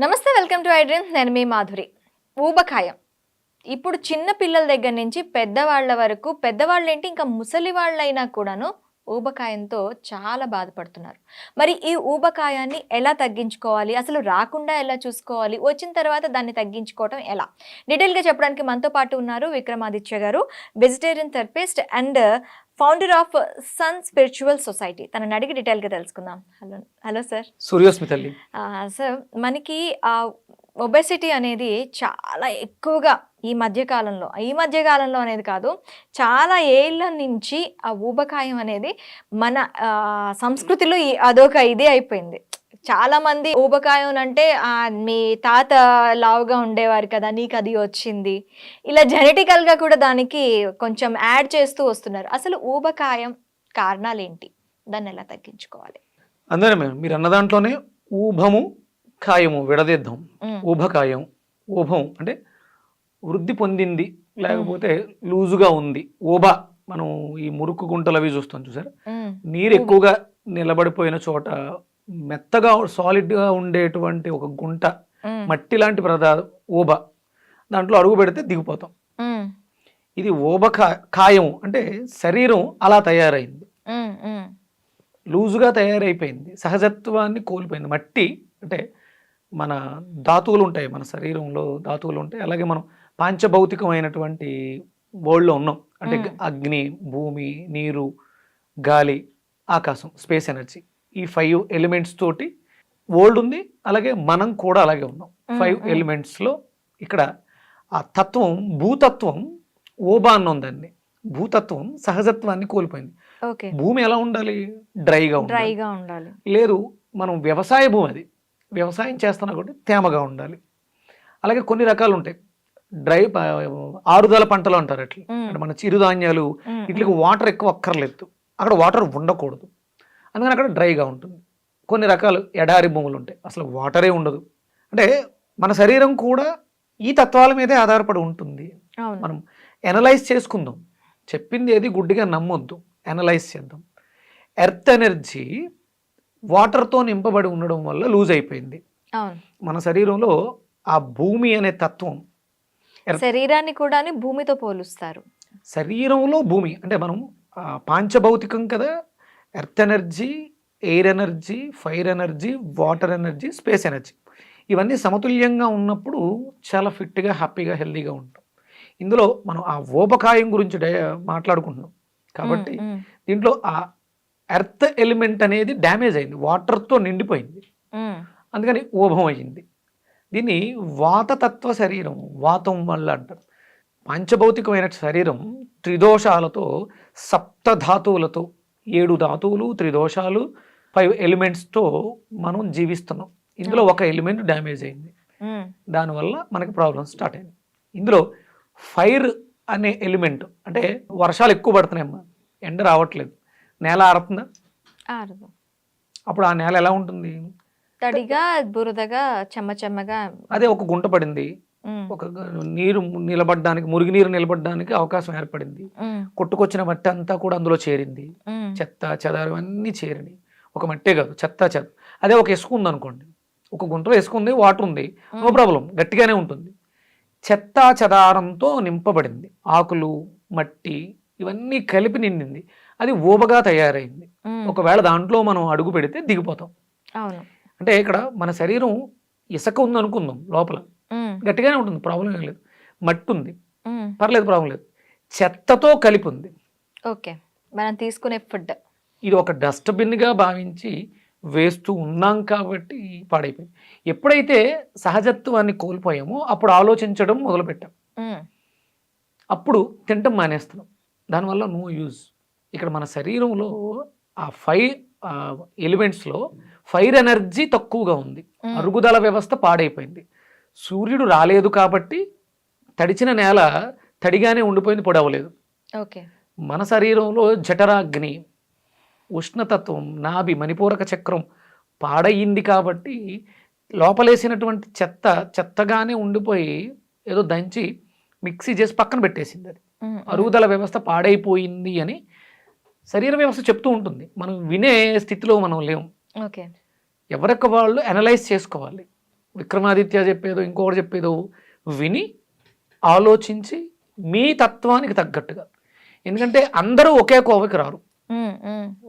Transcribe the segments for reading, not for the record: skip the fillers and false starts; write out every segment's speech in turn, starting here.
నమస్తే, welcome to I dream. నేను మీ మాధురి. ఊబకాయం ఇప్పుడు చిన్న పిల్లల దగ్గర నుంచి పెద్దవాళ్ళ వరకు, పెద్దవాళ్ళేంటి ఇంకా ముసలి వాళ్ళైనా కూడాను ఊబకాయంతో చాలా బాధపడుతున్నారు. మరి ఈ ఊబకాయాన్ని ఎలా తగ్గించుకోవాలి, అసలు రాకుండా ఎలా చూసుకోవాలి, వచ్చిన తర్వాత దాన్ని తగ్గించుకోవటం ఎలా, డీటెయిల్గా చెప్పడానికి మనతో పాటు ఉన్నారు విక్రమాదిత్య గారు, vegetarian therapist and founder of sun spiritual society. తనని అడిగి డీటెయిల్గా తెలుసుకుందాం. Hello hello sir. సూర్యోస్మి తల్లి. సార్, మనకి ఒబెసిటీ అనేది చాలా ఎక్కువగా ఈ మధ్యకాలంలో అనేది కాదు, చాలా ఏళ్ళ నుంచి ఆ ఊబకాయం అనేది మన సంస్కృతిలో అదొక ఇదే అయిపోయింది. చాలా మంది ఊబకాయం అంటే మీ తాత లావుగా ఉండేవారు కదా, నీకు అది వచ్చింది, ఇలా జెనెటికల్గా కూడా దానికి కొంచెం యాడ్ చేస్తూ వస్తున్నారు. అసలు ఊబకాయం కారణాలు ఏంటి, దాన్ని ఎలా తగ్గించుకోవాలి? అందరే మీరు అన్న దాంట్లోనే ఊభము కాయము విడదీద్దాం. ఊభకాయం, ఊభం అంటే వృద్ధి పొందింది, లేకపోతే లూజుగా ఉంది. ఊబ మనం ఈ మురుకు గుంటలు అవి చూస్తాం చూసారు, నీరు ఎక్కువగా నిలబడిపోయిన చోట మెత్తగా సాలిడ్గా ఉండేటువంటి ఒక గుంట, మట్టి లాంటి పదార్థం ఊబ, దాంట్లో అడుగు పెడితే దిగిపోతాం. ఇది ఊబ కాయం అంటే శరీరం అలా తయారైంది, లూజుగా తయారైపోయింది, సహజత్వాన్ని కోల్పోయింది. మట్టి అంటే మన ధాతువులు ఉంటాయి, మన శరీరంలో ధాతువులు ఉంటాయి. అలాగే మనం పాంచభౌతికమైనటువంటి వరల్డ్లో ఉన్నాం. అంటే అగ్ని, భూమి, నీరు, గాలి, ఆకాశం, స్పేస్ ఎనర్జీ, ఈ 5 ఎలిమెంట్స్ తోటి వరల్డ్ ఉంది. అలాగే మనం కూడా అలాగే ఉన్నాం. 5 ఎలిమెంట్స్లో ఇక్కడ ఆ తత్వం, భూతత్వం ఓబా అన్న ఉందండి. భూతత్వం సహజత్వాన్ని కోల్పోయింది. భూమి ఎలా ఉండాలి? డ్రైగా ఉండాలి. లేదు, మనం వ్యవసాయ భూమి, అది వ్యవసాయం చేస్తున్నా కూడా తేమగా ఉండాలి. అలాగే కొన్ని రకాలు ఉంటాయి, డ్రై ఆరుదల పంటలు అంటారు. అట్లా అంటే మన చిరుధాన్యాలు, ఇట్లకి వాటర్ ఎక్కువ అక్కర్లేదు, అక్కడ వాటర్ ఉండకూడదు, అందుకని అక్కడ డ్రైగా ఉంటుంది. కొన్ని రకాలు ఎడారి భూములు ఉంటాయి, అసలు వాటరే ఉండదు. అంటే మన శరీరం కూడా ఈ తత్వాల మీదే ఆధారపడి ఉంటుంది. మనం ఎనలైజ్ చేసుకుందాం, చెప్పింది ఏది గుడ్డిగా నమ్మొద్దు, ఎనలైజ్ చేద్దాం. ఎర్త్ ఎనర్జీ వాటర్తో నింపబడి ఉండడం వల్ల లూజ్ అయిపోయింది. మన శరీరంలో ఆ భూమి అనే తత్వం, శరీరాన్ని కూడా భూమితో పోలుస్తారు. శరీరంలో భూమి అంటే మనం పాంచభౌతికం కదా, earth energy, air energy, fire energy, water energy, space energy, ఇవన్నీ సమతుల్యంగా ఉన్నప్పుడు చాలా ఫిట్గా, హ్యాపీగా, హెల్దీగా ఉంటాం. ఇందులో మనం ఆ ఊబకాయం గురించి మాట్లాడుకుంటున్నాం కాబట్టి దీంట్లో ఆ ఎర్త్ ఎలిమెంట్ అనేది డ్యామేజ్ అయింది, వాటర్తో నిండిపోయింది, అందుకని ఊభం అయ్యింది. దీన్ని వాతతత్వ శరీరం, వాతం వల్ల అంటారు. పంచభౌతికమైన శరీరం త్రిదోషాలతో, సప్తధాతువులతో, 7 ధాతువులు, 3 దోషాలు, 5 ఎలిమెంట్స్తో మనం జీవిస్తున్నాం. ఇందులో ఒక ఎలిమెంట్ డ్యామేజ్ అయింది, దానివల్ల మనకి ప్రాబ్లమ్ స్టార్ట్ అయింది. ఇందులో ఫైర్ అనే ఎలిమెంట్ అంటే వర్షాలు ఎక్కువ పడుతున్నాయమ్మా, ఎండ రావట్లేదు, నేల ఆరుతుందా? ఆరదు. అప్పుడు ఆ నేల ఎలా ఉంటుంది? తడిగా, బురదగా, చెమ్మగా. అదే ఒక గుంట పడింది, ఒక నీరు నిలబడడానికి, మురుగునీరు నిలబడడానికి అవకాశం ఏర్పడింది, కొట్టుకొచ్చిన మట్టి అంతా కూడా అందులో చేరింది, చెత్త చెదారం అన్నీ చేరినాయి. ఒక మట్టే కాదు, చెత్త చెత్త. అదే ఒక ఇసుక ఉంది అనుకోండి, ఒక గుంటలో ఇసుక ఉంది, వాటర్ ఉంది, నో ప్రాబ్లం, గట్టిగానే ఉంటుంది. చెత్త చెదారంతో నింపబడింది, ఆకులు, మట్టి ఇవన్నీ కలిపి నిండింది, అది ఊబగా తయారైంది. ఒకవేళ దాంట్లో మనం అడుగు పెడితే దిగిపోతాం. అంటే ఇక్కడ మన శరీరం ఇసుక ఉంది అనుకుందాం, లోపల గట్టిగానే ఉంటుంది, ప్రాబ్లం ఏం లేదు. మట్టి ఉంది, పర్లేదు, ప్రాబ్లం లేదు. చెత్తతో కలిపి ఉంది, ఓకే, మనం తీసుకునే ఫుడ్, ఇది ఒక డస్ట్బిన్గా భావించి వేస్తూ ఉన్నాం కాబట్టి పాడైపోయింది. ఎప్పుడైతే సహజత్వాన్ని కోల్పోయామో అప్పుడు ఆలోచించడం మొదలుపెట్టాం, అప్పుడు తింటం మానేస్తున్నాం, దానివల్ల నో యూజ్. ఇక్కడ మన శరీరంలో ఆ 5 ఎలిమెంట్స్లో ఫైర్ ఎనర్జీ తక్కువగా ఉంది, అరుగుదల వ్యవస్థ పాడైపోయింది. సూర్యుడు రాలేదు కాబట్టి తడిచిన నేల తడిగానే ఉండిపోయింది, పొడవలేదు. ఓకే, మన శరీరంలో జఠరాగ్ని, ఉష్ణతత్వం, నాభి, మణిపూరక చక్రం పాడయింది కాబట్టి లోపలేసినటువంటి చెత్త చెత్తగానే ఉండిపోయి ఏదో దంచి మిక్సీ చేసి పక్కన పెట్టేసింది. అది అరుగుదల వ్యవస్థ పాడైపోయింది అని శరీర వ్యవస్థ చెప్తూ ఉంటుంది, మనం వినే స్థితిలో మనం లేము. ఓకే, ఎవరికి వాళ్ళు అనలైజ్ చేసుకోవాలి. విక్రమాదిత్య చెప్పేదో ఇంకొకటి చెప్పేదో విని ఆలోచించి మీ తత్వానికి తగ్గట్టుగా, ఎందుకంటే అందరూ ఒకే కోవకి రారు.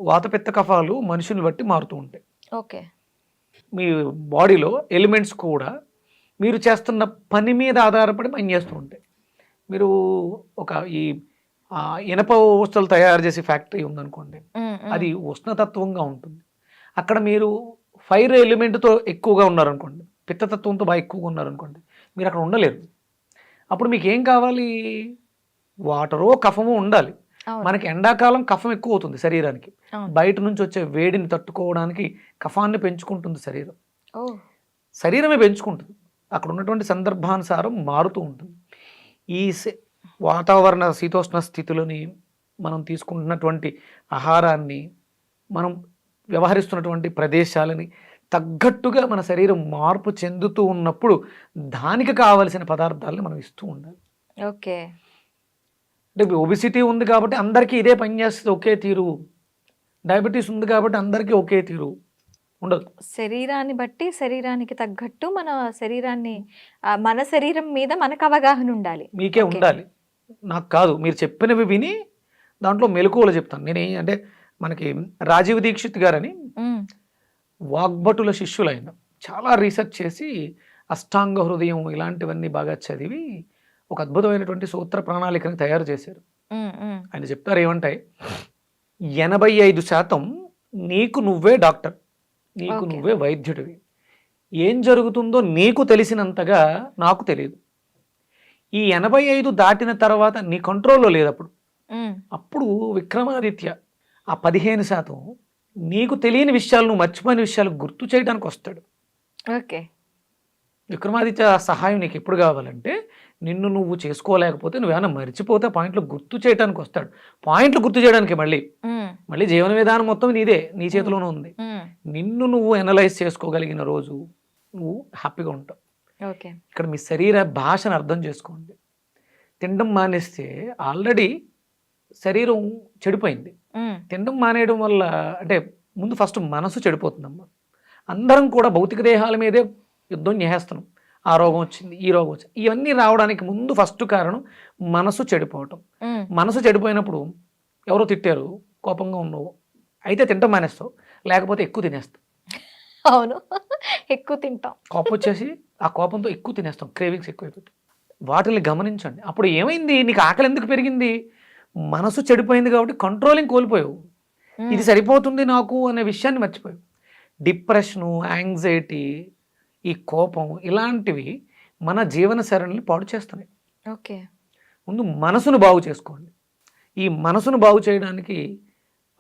వాతపిత్త కఫాలు మనుషుల్ని బట్టి మారుతూ ఉంటాయి. ఓకే. మీ బాడీలో ఎలిమెంట్స్ కూడా మీరు చేస్తున్న పని మీద ఆధారపడి పనిచేస్తూ ఉంటాయి. మీరు ఒక ఈ ఇనప వస్తువులు తయారు చేసే ఫ్యాక్టరీ ఉందనుకోండి, అది ఉష్ణతత్వంగా ఉంటుంది. అక్కడ మీరు ఫైర్ ఎలిమెంట్తో ఎక్కువగా ఉన్నారనుకోండి, పిత్తతత్వంతో బాగా ఎక్కువగా ఉన్నారనుకోండి, మీరు అక్కడ ఉండలేరు. అప్పుడు మీకు ఏం కావాలి? వాటరో కఫమో ఉండాలి. మనకి ఎండాకాలం కఫం ఎక్కువ అవుతుంది శరీరానికి. బయట నుంచి వచ్చే వేడిని తట్టుకోవడానికి కఫాన్ని పెంచుకుంటుంది శరీరం. శరీరమే పెంచుకుంటుంది. అక్కడ ఉన్నటువంటి సందర్భానుసారం మారుతూ ఉంటుంది. ఈ వాతావరణ శీతోష్ణ స్థితిలోని మనం తీసుకుంటున్నటువంటి ఆహారాన్ని, మనం వ్యవహరిస్తున్నటువంటి ప్రదేశాలని తగ్గట్టుగా మన శరీరం మార్పు చెందుతూ ఉన్నప్పుడు దానికి కావలసిన పదార్థాలని మనం ఇస్తూ ఉండాలి. ఓకే. అంటే ఒబిసిటీ ఉంది కాబట్టి అందరికీ ఇదే పని చేస్తుంది ఒకే తీరు, డయాబెటీస్ ఉంది కాబట్టి అందరికీ ఒకే తీరు ఉండదు. శరీరాన్ని బట్టి శరీరానికి తగ్గట్టు మన శరీరాన్ని, మన శరీరం మీద మనకు అవగాహన ఉండాలి. మీకే ఉండాలి, నాకు కాదు. మీరు చెప్పినవి విని దాంట్లో మెలకువలు చెప్తాను. అంటే మనకి రాజీవ్ దీక్షిత్ గారని వాగ్భటుల శిష్యులు ఆయన చాలా రీసెర్చ్ చేసి అష్టాంగ హృదయం ఇలాంటివన్నీ బాగా చదివి ఒక అద్భుతమైనటువంటి సూత్ర ప్రణాళికను తయారు చేశారు. ఆయన చెప్తారు ఏమంటాయి, 85% నీకు నువ్వే డాక్టర్, నీకు నువ్వే వైద్యుడివి. ఏం జరుగుతుందో నీకు తెలిసినంతగా నాకు తెలియదు. ఈ 85 దాటిన తర్వాత నీ కంట్రోల్లో లేదు. అప్పుడు విక్రమాదిత్య ఆ 15% నీకు తెలియని విషయాలు, నువ్వు మర్చిపోయిన విషయాలు గుర్తు చేయడానికి వస్తాడు. ఓకే. విక్రమాదిత్య సహాయం నీకు ఎప్పుడు కావాలంటే, నిన్ను నువ్వు చేసుకోలేకపోతే, నువ్వేమైనా మర్చిపోతే పాయింట్లు గుర్తు చేయడానికి వస్తాడు. పాయింట్లు గుర్తు చేయడానికి మళ్ళీ జీవన విధానం మొత్తం నీదే, నీ చేతిలోనే ఉంది. నిన్ను నువ్వు ఎనలైజ్ చేసుకోగలిగిన రోజు నువ్వు హ్యాపీగా ఉంటావు. ఓకే. ఇక్కడ మీ శరీర భాషను అర్థం చేసుకోండి. తినడం మానేస్తే ఆల్రెడీ శరీరం చెడిపోయింది. తినడం మానేయడం వల్ల అంటే ముందు ఫస్ట్ మనసు చెడిపోతుందమ్మా. అందరం కూడా భౌతిక దేహాల మీదే యుద్ధం చేస్తున్నాం. ఆ రోగం వచ్చింది, ఈ రోగం వచ్చింది, ఇవన్నీ రావడానికి ముందు ఫస్ట్ కారణం మనసు చెడిపోవటం. మనసు చెడిపోయినప్పుడు ఎవరో తిట్టారు, కోపంగా ఉన్నావు, అయితే తింటాం మానేస్తావు, లేకపోతే ఎక్కువ తినేస్తావు. అవును, ఎక్కువ తింటాం. కోపం వచ్చేసి ఆ కోపంతో ఎక్కువ తినేస్తాం, క్రేవింగ్స్ ఎక్కువైపోతాయి. వాటిని గమనించండి. అప్పుడు ఏమైంది, నీకు ఆకలి ఎందుకు పెరిగింది? మనసు చెడిపోయింది కాబట్టి కంట్రోలింగ్ కోల్పోయావు. ఇది సరిపోతుంది నాకు అనే విషయాన్ని మర్చిపోయావు. డిప్రెషను, యాంగ్జైటీ, ఈ కోపం ఇలాంటివి మన జీవన శైలిని పాడు చేస్తున్నాయి. ఓకే. ముందు మనసును బాగు చేసుకోండి. ఈ మనసును బాగు చేయడానికి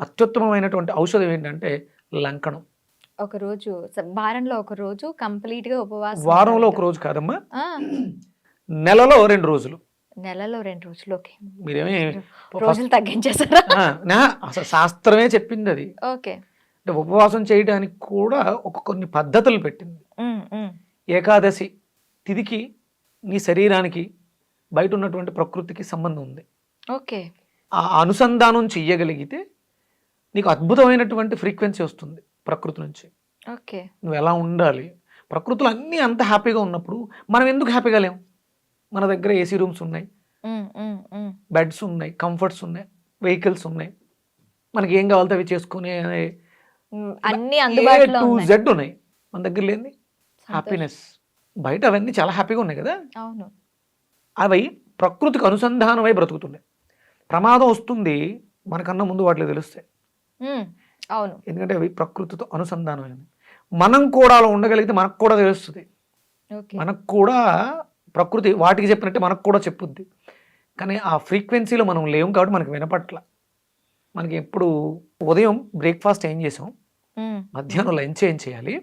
అత్యుత్తమమైనటువంటి ఔషధం ఏంటంటే లంకణం. ఒకరోజు వారంలో ఒక రోజు కంప్లీట్గా ఉపవాసం. వారంలో ఒక రోజు కాదమ్మా, నెలలో 2 రోజులు. నెలలో 2 రోజులు. ఓకే. మీరేమే రోజులు తగ్గించేసారా? అసలు శాస్త్రమే చెప్పింది అది. ఓకే. అంటే ఉపవాసం చేయడానికి కూడా కొన్ని పద్ధతులు పెట్టింది. ఏకాదశి తిథికి నీ శరీరానికి బయట ఉన్నటువంటి ప్రకృతికి సంబంధం ఉంది. ఓకే. ఆ అనుసంధానం చెయ్యగలిగితే నీకు అద్భుతమైనటువంటి ఫ్రీక్వెన్సీ వస్తుంది ప్రకృతి నుంచి. ఓకే. నువ్వు ఎలా ఉండాలి, ప్రకృతిలో అన్నీ అంత హ్యాపీగా ఉన్నప్పుడు మనం ఎందుకు హ్యాపీగా లేము? మన దగ్గర ఏసీ రూమ్స్ ఉన్నాయి, బెడ్స్ ఉన్నాయి, కంఫర్ట్స్ ఉన్నాయి, వెహికల్స్ ఉన్నాయి, మనకి ఏం కావాలితే అవి చేసుకునే అన్ని అందుబాటులో జెడ్ ఉన్నాయి. మన దగ్గర లేని హ్యాపీనెస్, బయట అవన్నీ చాలా హ్యాపీగా ఉన్నాయి కదా. అవును. అవి ప్రకృతికి అనుసంధానమై బ్రతుకుతున్నాయి. ప్రమాదం వస్తుంది మనకన్నా ముందు వాటిలో తెలుస్తాయి. అవును, ఎందుకంటే అవి ప్రకృతితో అనుసంధానమైనవి. మనం కూడా అలా ఉండగలిగితే మనకు కూడా తెలుస్తుంది. మనకు కూడా ప్రకృతి వాటికి చెప్పినట్టే మనకు కూడా చెప్పుద్ది. కానీ ఆ ఫ్రీక్వెన్సీలో మనం లేవు కాబట్టి మనకి వినపట్ల. మనకి ఎప్పుడు ఉదయం బ్రేక్ఫాస్ట్ ఏం చేసాం, మధ్యాహ్నం లంచ్ ఏం చేయాలి,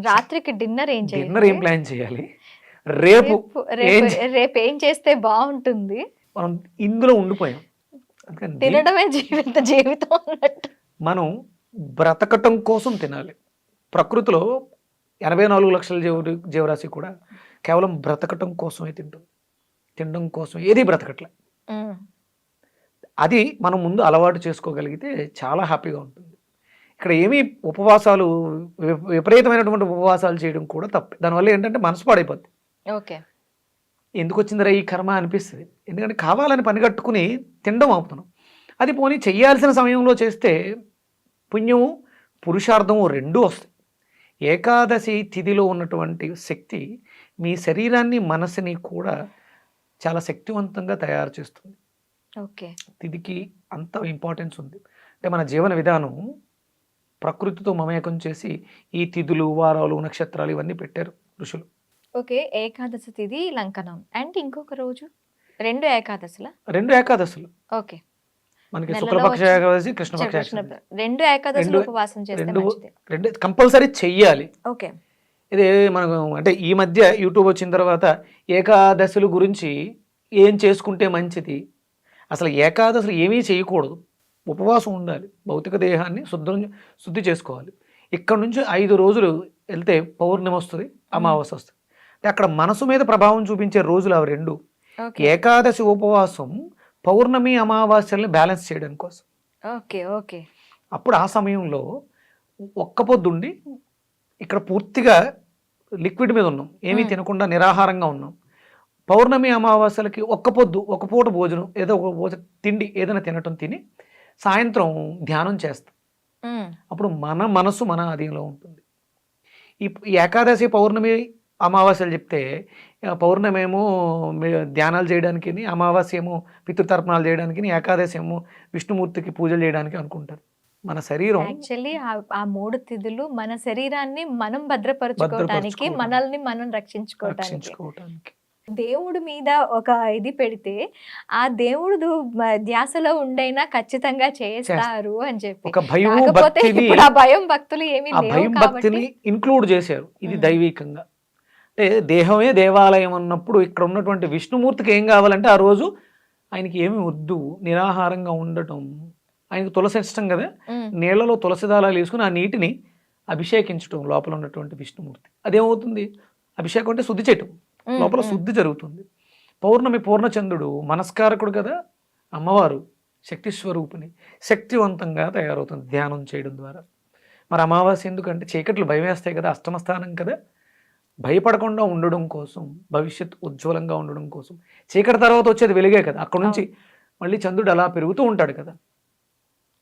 రాత్రికి డిన్నర్ ఏం ప్లాన్ చేయాలి, రేపు ఏం చేస్తే బాగుంటుంది, మనం ఇందులో ఉండిపోయాం. తినడమే జీవితం అన్నట్టు. మనం బ్రతకటం కోసం తినాలి. ప్రకృతిలో 84 లక్షల జీవరాశి కూడా కేవలం బ్రతకటం కోసమే తింటుంది. తినడం కోసం ఏది బ్రతకట్లే. అది మనం ముందు అలవాటు చేసుకోగలిగితే చాలా హ్యాపీగా ఉంటుంది. ఇక ఇక్కడ ఏమీ ఉపవాసాలు విపరీతమైనటువంటి ఉపవాసాలు చేయడం కూడా తప్పే. దానివల్ల ఏంటంటే మనసు పాడైపోద్ది. ఓకే. ఎందుకు వచ్చిందిరా ఈ కర్మ అనిపిస్తుంది. ఎందుకంటే కావాలని పని కట్టుకుని తినడం ఆపుతున్నాం. అది పోనీ చెయ్యాల్సిన సమయంలో చేస్తే పుణ్యము పురుషార్థము రెండూ వస్తాయి. ఏకాదశి తిథిలో ఉన్నటువంటి శక్తి మీ శరీరాన్ని మనసుని కూడా చాలా శక్తివంతంగా తయారు చేస్తుంది. ఓకే. తిథికి అంత ఇంపార్టెన్స్ ఉంది. అంటే మన జీవన విధానం ప్రకృతితో మమేకం చేసి ఈ తిథులు వారాలు నక్షత్రాలు ఇవన్నీ పెట్టారు ఋషులు. ఓకే. ఏకాదశి తిథి లంకనం అండ్ ఇంకొక రోజు 2 ఏకాదశుల? 2 ఏకాదశులు ఓకే. మనకి నెలలో శుక్లపక్ష వచ్చి ఏకాదశి కృష్ణపక్ష ఏకాదశి 2 ఏకాదశులు ఉపవాసం చేస్తే మంచిది. రెండు కంపల్సరీ చెయ్యాలి. ఓకే. ఇది మనకు అంటే ఈ మధ్య యూట్యూబ్ వచ్చిన తర్వాత ఏకాదశుల గురించి ఏం చేసుకుంటే మంచిది, అసలు ఏకాదశులు ఏమీ చేయకూడదు, ఉపవాసం ఉండాలి, భౌతిక దేహాన్ని శుద్ధి చేసుకోవాలి. ఇక్కడ నుంచి 5 రోజులు వెళ్తే పౌర్ణమి వస్తుంది, అమావాస్య వస్తుంది. అంటే అక్కడ మనసు మీద ప్రభావం చూపించే రోజులు అవి 2. ఏకాదశి ఉపవాసం పౌర్ణమి అమావాస్యల్ని బ్యాలెన్స్ చేయడం కోసం. ఓకే. ఓకే. అప్పుడు ఆ సమయంలో ఒక్క పొద్దుండి ఇక్కడ పూర్తిగా లిక్విడ్ మీద ఉన్నాం, ఏమీ తినకుండా నిరాహారంగా ఉన్నాం. పౌర్ణమి అమావాస్యలకి ఒక్క పొద్దు, ఒక పూట భోజనం, ఏదో ఒక పూట తిండి ఏదైనా తినటం తిని సాయంత్రం ధ్యానం చేస్తాం. అప్పుడు మన మనసు మన అధీనంలో ఉంటుంది. ఈ ఏకాదశి పౌర్ణమి అమావాస్యలు చెప్తే పౌర్ణమి ఏమో ధ్యానాలు చేయడానికి, అమావాస్య ఏమో పితృతర్పణాలు చేయడానికి, ఏకాదశి ఏమో విష్ణుమూర్తికి పూజలు చేయడానికి అనుకుంటారు. మన శరీరం యాక్చువల్లీ ఆ 3 తిథులు మన శరీరాన్ని మనం భద్రపరచుకోవడానికి, మనల్ని మనం రక్షించుకోవడానికి. దేవుడి మీద ఒక ఇది పెడితే ఆ దేవుడు ధ్యాసలో ఉండైనా ఖచ్చితంగా చేస్తారు అని చెప్పి. ఒక భయం కాకపోతే భక్తిని, ఇప్పుడు ఆ భయం భక్తులు ఏమీ ఆ లేవు భయం భక్తిని కాబట్టి ఇంక్లూడ్ చేశారు. ఇది దైవికంగా. అంటే దేహమే దేవాలయం అన్నప్పుడు ఇక్కడ ఉన్నటువంటి విష్ణుమూర్తికి ఏం కావాలంటే ఆ రోజు ఆయనకి ఏమి వద్దు, నిరాహారంగా ఉండటం. ఆయనకు తులసి ఇష్టం కదా, నీళ్లలో తులసి దాళాలు వేసుకుని ఆ నీటిని అభిషేకించటం లోపల ఉన్నటువంటి విష్ణుమూర్తి. అదేమవుతుంది, అభిషేకం అంటే శుద్ధి చేయటం, లోపల శుద్ధి జరుగుతుంది. పౌర్ణమి పూర్ణచంద్రుడు మనస్కారకుడు కదా, అమ్మవారు శక్తి స్వరూపిణి, శక్తివంతంగా తయారవుతుంది ధ్యానం చేయడం ద్వారా. మరి అమావాస్య ఎందుకంటే చీకట్లు భయం వేస్తాయి కదా, అష్టమస్థానం కదా, భయపడకుండా ఉండడం కోసం, భవిష్యత్ ఉజ్వలంగా ఉండడం కోసం. చీకటి తర్వాత వచ్చేది వెలుగే కదా, అక్కడ నుంచి మళ్ళీ చంద్రుడు అలా పెరుగుతూ ఉంటాడు కదా.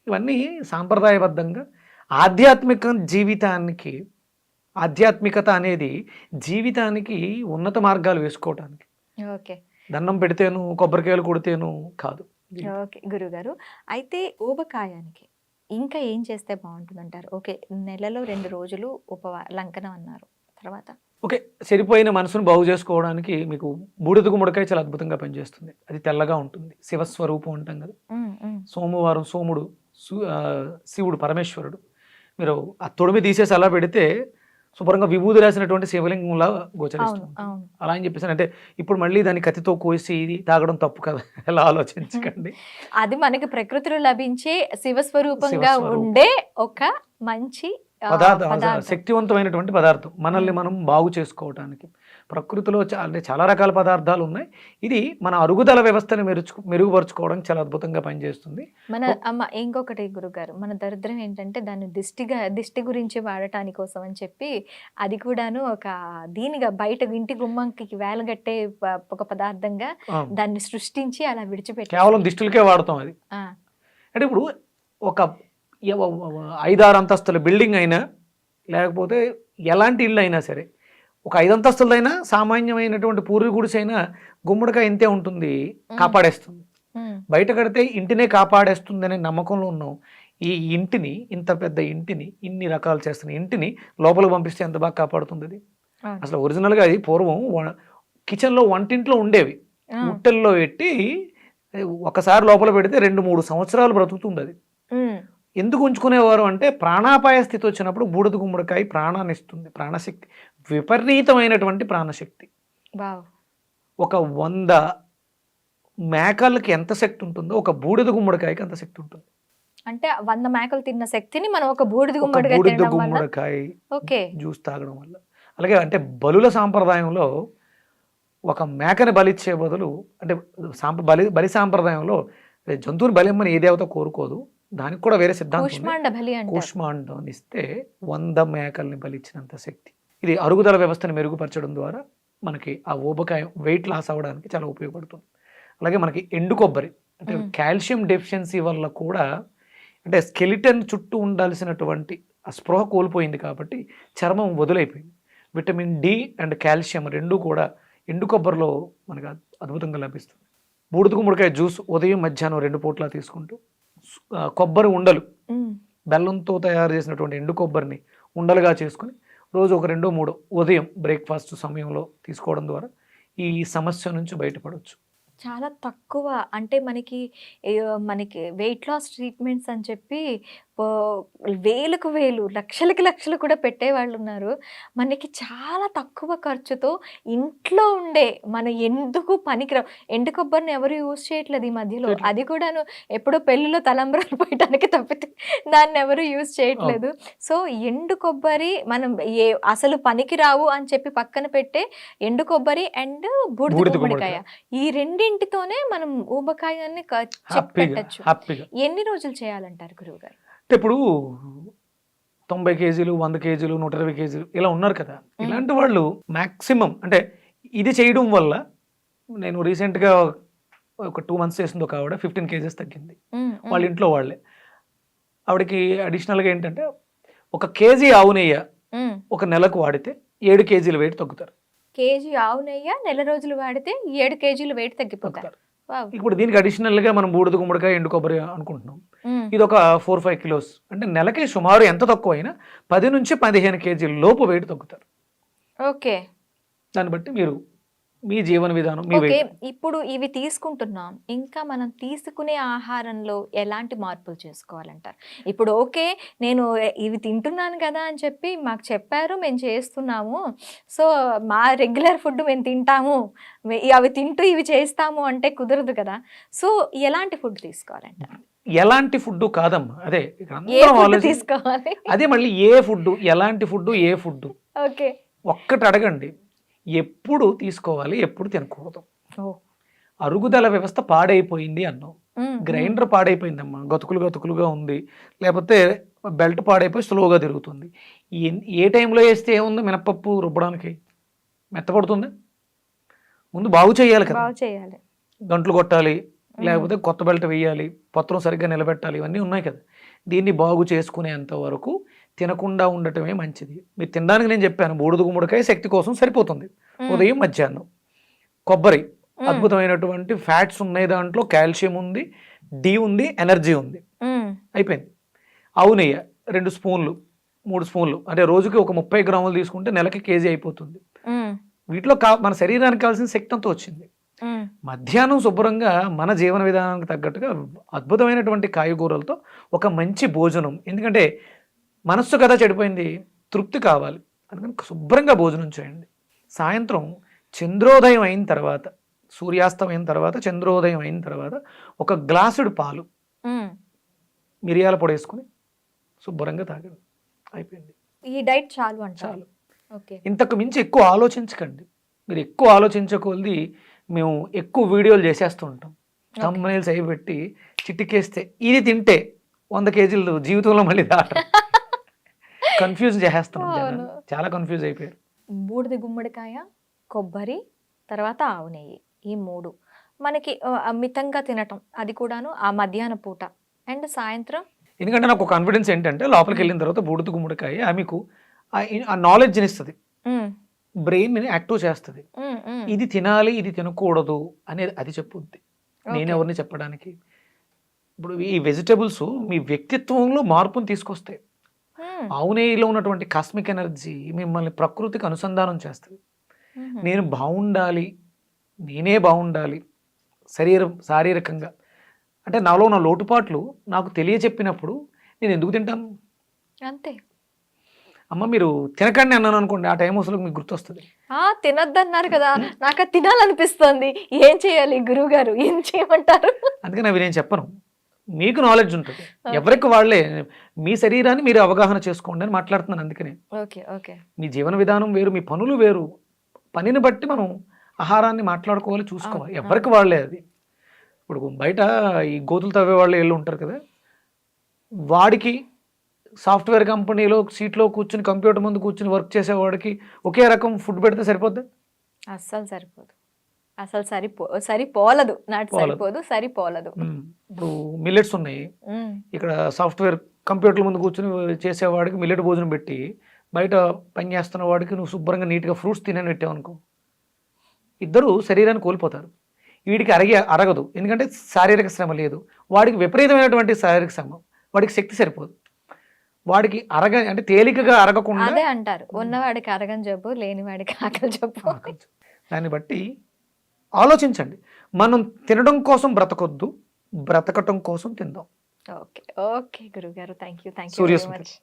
ఇవన్నీ సాంప్రదాయబద్ధంగా ఆధ్యాత్మిక జీవితానికి, ఆధ్యాత్మికత అనేది జీవితానికి ఉన్నత మార్గాలు వేసుకోవటానికి. ఓకే. దండం పెడితేను కొబ్బరికాయలు కొడితేను కాదు. ఓకే గురుగారు, అయితే ఊబకాయానికి ఇంకా ఏం చేస్తే బాగుంటుంది అంటారు? ఓకే, నెలలో 2 రోజులు లంకనం అన్నారు, తర్వాత ఓకే, చెడిపోయిన మనసును బాగు చేసుకోవడానికి మీకు బూడిద గుమ్మడికాయ చాలా అద్భుతంగా పనిచేస్తుంది. అది తెల్లగా ఉంటుంది, శివస్వరూపం అంటాం కదా. సోమవారం సోముడు, శివుడు పరమేశ్వరుడు. మీరు ఆ తొడిమి తీసేసి అలా పెడితే శుభ్రంగా విభూది రాసినటువంటి శివలింగంలా గోచరిస్తుంది. అలా అని చెప్పేసి అంటే ఇప్పుడు మళ్ళీ దాన్ని కత్తితో కోసి తాగడం తప్పు కదా, ఎలా ఆలోచించకండి. అది మనకి ప్రకృతిలో లభించే శివస్వరూపంగా ఉండే ఒక మంచి పదార్థం, శక్తివంతమైనటువంటి పదార్థం, మనల్ని మనం బాగు చేసుకోవటానికి. ప్రకృతిలో అంటే చాలా రకాల పదార్థాలు ఉన్నాయి. ఇది మన అరుగుదల వ్యవస్థను మెరుగుపరుచుకోవడానికి చాలా అద్భుతంగా పనిచేస్తుంది. ఇంకొకటి గురుగారు, మన దరిద్రం ఏంటంటే దాన్ని దిష్టి గురించి వాడటాని కోసం అని చెప్పి అది కూడాను ఒక దీనిగా బయట ఇంటి గుమ్మంకి వేలగట్టే ఒక పదార్థంగా దాన్ని సృష్టించి అలా విడిచిపెట్టి కేవలం దిష్టిలకే వాడతాం అది. అంటే ఇప్పుడు ఒక 5-6 అంతస్తుల బిల్డింగ్ అయినా, లేకపోతే ఎలాంటి ఇల్లు అయినా సరే, ఒక 5 అంతస్తులైనా సామాన్యమైనటువంటి పూర్వీ గుడిసైనా గుమ్మడికాయ ఇంతే ఉంటుంది, కాపాడేస్తుంది. బయట కడితే ఇంటినే కాపాడేస్తుంది అనే నమ్మకంలో ఉన్నాం. ఈ ఇంటిని, ఇంత పెద్ద ఇంటిని, ఇన్ని రకాలు చేస్తున్న ఇంటిని లోపలికి పంపిస్తే ఎంత బాగా కాపాడుతుంది అది. అసలు ఒరిజినల్గా అది పూర్వం కిచెన్లో వంటింట్లో ఉండేవి, ఉట్టెల్లో పెట్టి ఒకసారి లోపల పెడితే 2-3 సంవత్సరాలు బ్రతుకుతుంది అది. ఎందుకు ఉంచుకునేవారు అంటే ప్రాణాపాయ స్థితి వచ్చినప్పుడు బూడిద గుమ్మడికాయ ప్రాణాన్ని ఇస్తుంది, ప్రాణశక్తి, విపరీతమైనటువంటి ప్రాణశక్తి. ఒక 100 మేకలకి ఎంత శక్తి ఉంటుందో ఒక బూడిద గుమ్మడికాయకి అంత శక్తి ఉంటుంది. అంటే 100 మేకలు తిన్న శక్తిని మనం ఒక బూడిద గుమ్మడికాయ జ్యూస్ తాగడం వల్ల. అలాగే అంటే బలుల సాంప్రదాయంలో ఒక మేకని బలిచ్చే బదులు, అంటే బలి సాంప్రదాయంలో జంతువుని బలిమ్మని ఏ దేవత కోరుకోదు, దానికి కూడా వేరే సిద్ధాంతం ఉంది. కూష్మాండ బలి అంటారు. కూష్మాండం ఇస్తే 100 మేకల్ని బలిచ్చినంత శక్తి. ఇది అరుగుదల వ్యవస్థను మెరుగుపరచడం ద్వారా మనకి ఆ ఊబకాయం వెయిట్ లాస్ అవ్వడానికి చాలా ఉపయోగపడుతుంది. అలాగే మనకి ఎండు కొబ్బరి అంటే కాల్షియం డెఫిషియన్సీ వల్ల కూడా అంటే స్కెలిటన్ చుట్టూ ఉండాల్సినటువంటి ఆ స్పృహ కోల్పోయింది కాబట్టి చర్మం వదులైపోయింది. విటమిన్ డి అండ్ కాల్షియం రెండూ కూడా ఎండు కొబ్బరిలో మనకు అద్భుతంగా లభిస్తుంది. బూడిద గుమ్మడికాయ జ్యూస్ ఉదయం మధ్యాహ్నం 2 పూట్ల తీసుకుంటూ కొబ్బరి ఉండలు బెల్లంతో తయారు చేసినటువంటి ఎండు కొబ్బరిని ఉండలుగా చేసుకుని రోజు ఒక 2-3 ఉదయం బ్రేక్ఫాస్ట్ సమయంలో తీసుకోవడం ద్వారా ఈ సమస్య నుంచి బయటపడవచ్చు. చాలా తక్కువ అంటే మనకి వెయిట్ లాస్ ట్రీట్మెంట్స్ అని చెప్పి వేలకు వేలు లక్షలకి లక్షలు కూడా పెట్టేవాళ్ళు ఉన్నారు. మనకి చాలా తక్కువ ఖర్చుతో ఇంట్లో ఉండే మన ఎందుకు పనికిరావు ఎండు కొబ్బరిని ఎవరు యూజ్ చేయట్లేదు ఈ మధ్యలో. అది కూడాను ఎప్పుడో పెళ్ళిలో తలంబ్రాలు పోయటానికి తప్పితే దాన్ని ఎవరు యూజ్ చేయట్లేదు. సో ఎండు కొబ్బరి మనం అసలు పనికిరావు అని చెప్పి పక్కన పెట్టే ఎండు కొబ్బరి అండ్ బూడిద గుమ్మడికాయ ఈ రెండింటితోనే మనం ఊబకాయాన్ని పెట్టచ్చు. ఎన్ని రోజులు చేయాలంటారు గురువు గారు? ఇప్పుడు 90 కేజీలు 100 కేజీలు 120 కేజీలు ఇలా ఉన్నారు కదా, ఇలాంటి వాళ్ళు మ్యాక్సిమం అంటే ఇది చేయడం వల్ల నేను రీసెంట్గా ఒక 2 months చేసింది ఒక ఆవిడ 15 కేజెస్ తగ్గింది. వాళ్ళ ఇంట్లో వాళ్ళే. ఆవిడకి అడిషనల్గా ఏంటంటే 1 కేజీ ఆవు నెయ్యి ఒక నెలకు వాడితే 7 కేజీల వెయిట్ తగ్గుతారు. కేజీ ఆవు నెయ్యి నెల రోజులు వాడితే 7 కేజీలు వెయిట్ తగ్గిపోతారు. ఇప్పుడు దీనికి అడిషనల్గా మనం బూడిద గుమ్మడికాయ ఎండు కొబ్బరి అనుకుంటున్నాం. ఇది ఒక 4-5 కిలోస్ అంటే నెలకి సుమారు ఎంత తక్కువ అయినా 10 నుంచి 15 కేజీల లోపు వెయిట్ తగ్గుతారు. ఓకే. దాన్ని బట్టి మీరు మీ జీవన విధానం ఇప్పుడు ఇవి తీసుకుంటున్నాం, ఇంకా మనం తీసుకునే ఆహారంలో ఎలాంటి మార్పులు చేసుకోవాలంటారు? ఇప్పుడు ఓకే నేను ఇవి తింటున్నాను కదా అని చెప్పి మాకు చెప్పారు, మేము చేస్తున్నాము, సో మా రెగ్యులర్ ఫుడ్ మేము తింటాము, అవి తింటూ ఇవి చేస్తాము అంటే కుదరదు కదా. సో ఎలాంటి ఫుడ్ తీసుకోవాలంటారు? ఎలాంటి ఫుడ్ కాదమ్మా, అదే తీసుకోవాలి. అదే మళ్ళీ ఏ ఫుడ్, ఎలాంటి ఫుడ్, ఏ ఫుడ్ ఓకే ఒక్కటి అడగండి. ఎప్పుడు తీసుకోవాలి, ఎప్పుడు తినకూడదు. అరుగుదల వ్యవస్థ పాడైపోయింది అన్నాం, గ్రైండర్ పాడైపోయిందమ్మా, గతుకులుగా ఉంది, లేకపోతే బెల్ట్ పాడైపోయి స్లోగా తిరుగుతుంది. ఏ టైంలో వేస్తే ఏముంది, మినపప్పు రుబ్బడానికి మెత్తపడుతుంది. ముందు బాగు చేయాలి కదా, గంటలు కొట్టాలి, లేకపోతే కొత్త బెల్ట్ వేయాలి, పత్రం సరిగ్గా నిలబెట్టాలి, ఇవన్నీ ఉన్నాయి కదా. దీన్ని బాగు చేసుకునేంత వరకు తినకుండా ఉండటమే మంచిది. మీరు తినడానికి నేను చెప్పాను, బూడిద గుమ్మడికాయ శక్తి కోసం సరిపోతుంది ఉదయం మధ్యాహ్నం. కొబ్బరి అద్భుతమైనటువంటి ఫ్యాట్స్ ఉన్నాయి, దాంట్లో కాల్షియం ఉంది, డి ఉంది, ఎనర్జీ ఉంది, అయిపోయింది. ఆవు నెయ్యి 2 స్పూన్లు 3 స్పూన్లు అంటే రోజుకి ఒక 30 గ్రాములు తీసుకుంటే నెలకి కేజీ అయిపోతుంది. వీటిలో మన శరీరానికి కావాల్సిన శక్తి అంతా వచ్చింది. మధ్యాహ్నం శుభ్రంగా మన జీవన విధానానికి తగ్గట్టుగా అద్భుతమైనటువంటి కాయగూరలతో ఒక మంచి భోజనం. ఎందుకంటే మనస్సు కదా చెడిపోయింది, తృప్తి కావాలి, అందుకని శుభ్రంగా భోజనం చేయండి. సాయంత్రం చంద్రోదయం అయిన తర్వాత, సూర్యాస్తమైన తర్వాత, చంద్రోదయం అయిన తర్వాత 1 గ్లాసుడు పాలు మిరియాల పొడి వేసుకుని శుభ్రంగా తాగండి, అయిపోయింది. ఈ డైట్ చాలు. ఇంతకు మించి ఎక్కువ ఆలోచించకండి. మీరు ఎక్కువ ఆలోచించకొలది మేము ఎక్కువ వీడియోలు చేసేస్తూ ఉంటాం, థంబ్నెయిల్స్ అవి పెట్టి చిటికేస్తే ఇది తింటే 100 కేజీలు జీవితంలో మళ్ళీ దాటం, కన్ఫ్యూజ్ చేసేస్తాం, చాలా కన్ఫ్యూజ్ అయిపోయారు. బూడిద గుమ్మడికాయ, కొబ్బరి, తర్వాత ఆవు నెయ్యి, ఈ 3 మనకి మితంగా తినటం, అది కూడాను ఆ మధ్యాహ్న పూట అండ్ సాయంత్రం. ఎందుకంటే నాకు కాన్ఫిడెన్స్ ఏంటంటే లోపలికి వెళ్ళిన తర్వాత బూడిద గుమ్మడికాయ మీకు ఆ నాలెడ్జ్ని ఇస్తుంది, బ్రెయిన్ యాక్టివ్ చేస్తుంది. ఇది తినాలి, ఇది తినకూడదు అనేది అది చెప్పుద్ది. నేను ఎవరిని చెప్పడానికి. ఇప్పుడు ఈ వెజిటబుల్స్ మీ వ్యక్తిత్వంలో మార్పును తీసుకొస్తాయి. ఆవు నెయ్యిలో ఉన్నటువంటి కాస్మిక్ ఎనర్జీ మిమ్మల్ని ప్రకృతికి అనుసంధానం చేస్తుంది. నేను బాగుండాలి, నేనే బాగుండాలి శారీరకంగా అంటే నాలో ఉన్న లోటుపాట్లు నాకు తెలియచెప్పినప్పుడు నేను ఎందుకు తింటాను అంతే. అమ్మ మీరు తినకండి అన్నాను అనుకోండి, ఆ టైం అసలు మీకు గుర్తొస్తుంది. తినొద్దన్నారు కదా, నాకు తినాలనిపిస్తుంది, ఏం చేయాలి గురువు గారు, ఏం చేయమంటారు? అందుకని అవి నేను చెప్పను, మీకు నాలెడ్జ్ ఉంటుంది, ఎవరికి వాళ్ళే మీ శరీరాన్ని మీరు అవగాహన చేసుకోండి అని మాట్లాడుతున్నాను. అందుకనే మీ జీవన విధానం వేరు, మీ పనులు వేరు, పనిని బట్టి మనం ఆహారాన్ని మాట్లాడుకోవాలి, చూసుకోవాలి, ఎవరికి వాళ్ళే. అది ఇప్పుడు బయట ఈ గోతులు తవ్వే వాళ్ళు వీళ్ళు ఉంటారు కదా, వాడికి సాఫ్ట్వేర్ కంపెనీలో సీట్లో కూర్చుని కంప్యూటర్ ముందు కూర్చుని వర్క్ చేసేవాడికి ఒకే రకం ఫుడ్ పెడితే సరిపోద్ది? అస్సలు సరిపోదు, అసలు సరిపోలదు, నాటి సరిపోదు, సరిపోలదు. ఇప్పుడు మిల్లెట్స్ ఉన్నాయి, ఇక్కడ సాఫ్ట్వేర్ కంప్యూటర్ ముందు కూర్చుని చేసేవాడికి మిల్లెట్ భోజనం పెట్టి బయట పని చేస్తున్న వాడికి నువ్వు శుభ్రంగా నీట్గా ఫ్రూట్స్ తినని పెట్టావనుకో, ఇద్దరు శరీరాన్ని కోల్పోతారు. వీడికి అరగదు, ఎందుకంటే శారీరక శ్రమ లేదు, వాడికి విపరీతమైనటువంటి శారీరక శ్రమ, వాడికి శక్తి సరిపోదు, వాడికి అంటే తేలికగా అరగకుండా. అదే అంటారు, ఉన్నవాడికి అరగని జబ్బు, లేని వాడికి ఆకలి జబ్బు. దాన్ని బట్టి ఆలోచించండి. మనం తినడం కోసం బ్రతకొద్దు, బ్రతకటం కోసం తిందాం. ఓకే ఓకే గురుగారు, థ్యాంక్ యూ సూర్యస్మృతి.